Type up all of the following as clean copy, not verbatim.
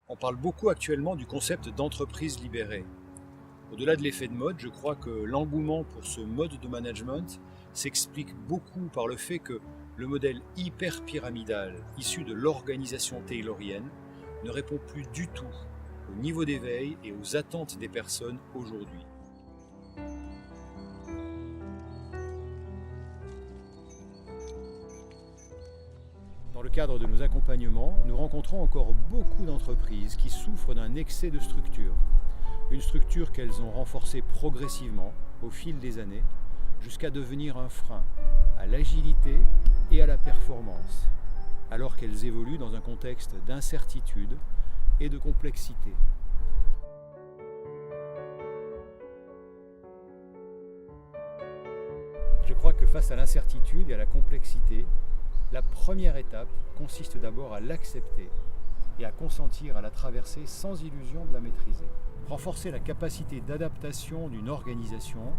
On parle beaucoup actuellement du concept d'entreprise libérée. Au-delà de l'effet de mode, je crois que l'engouement pour ce mode de management s'explique beaucoup par le fait que le modèle hyper pyramidal issu de l'organisation taylorienne ne répond plus du tout au niveau d'éveil et aux attentes des personnes aujourd'hui. Dans le cadre de nos accompagnements, nous rencontrons encore beaucoup d'entreprises qui souffrent d'un excès de structure. Une structure qu'elles ont renforcée progressivement au fil des années jusqu'à devenir un frein à l'agilité et à la performance, alors qu'elles évoluent dans un contexte d'incertitude et de complexité. Je crois que face à l'incertitude et à la complexité, la première étape consiste d'abord à l'accepter et à consentir à la traverser sans illusion de la maîtriser. Renforcer la capacité d'adaptation d'une organisation,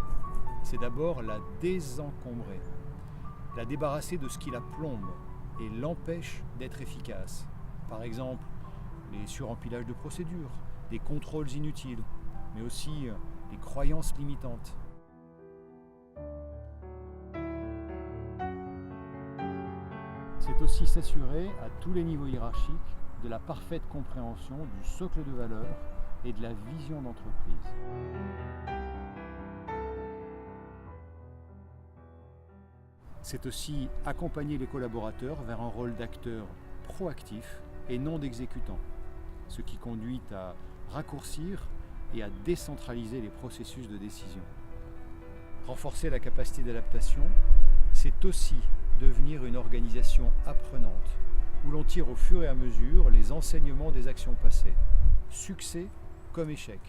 c'est d'abord la désencombrer, la débarrasser de ce qui la plombe et l'empêche d'être efficace. Par exemple, les surempilages de procédures, des contrôles inutiles, mais aussi les croyances limitantes. C'est aussi s'assurer à tous les niveaux hiérarchiques de la parfaite compréhension du socle de valeurs et de la vision d'entreprise. C'est aussi accompagner les collaborateurs vers un rôle d'acteur proactif et non d'exécutant, ce qui conduit à raccourcir et à décentraliser les processus de décision. Renforcer la capacité d'adaptation, c'est aussi devenir une organisation apprenante, où l'on tire au fur et à mesure les enseignements des actions passées, succès comme échec.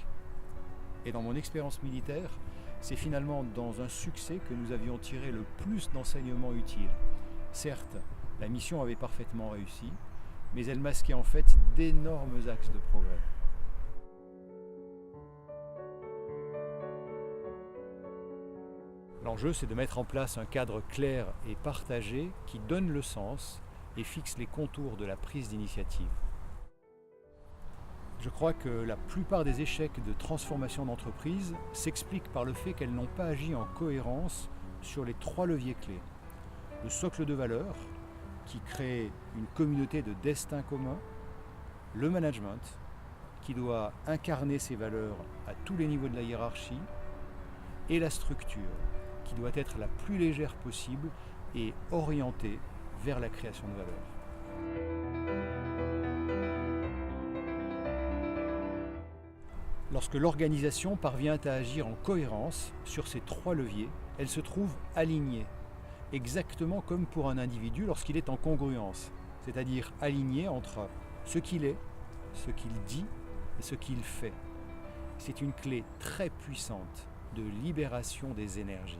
Et dans mon expérience militaire, c'est finalement dans un succès que nous avions tiré le plus d'enseignements utiles. Certes, la mission avait parfaitement réussi, mais elle masquait en fait d'énormes axes de progrès. L'enjeu, c'est de mettre en place un cadre clair et partagé qui donne le sens et fixe les contours de la prise d'initiative. Je crois que la plupart des échecs de transformation d'entreprise s'expliquent par le fait qu'elles n'ont pas agi en cohérence sur les 3 leviers clés. Le socle de valeurs, qui crée une communauté de destin commun. Le management, qui doit incarner ces valeurs à tous les niveaux de la hiérarchie. Et la structure, qui doit être la plus légère possible et orientée vers la création de valeur. Lorsque l'organisation parvient à agir en cohérence sur ces 3 leviers, elle se trouve alignée, exactement comme pour un individu lorsqu'il est en congruence, c'est-à-dire aligné entre ce qu'il est, ce qu'il dit et ce qu'il fait. C'est une clé très puissante de libération des énergies.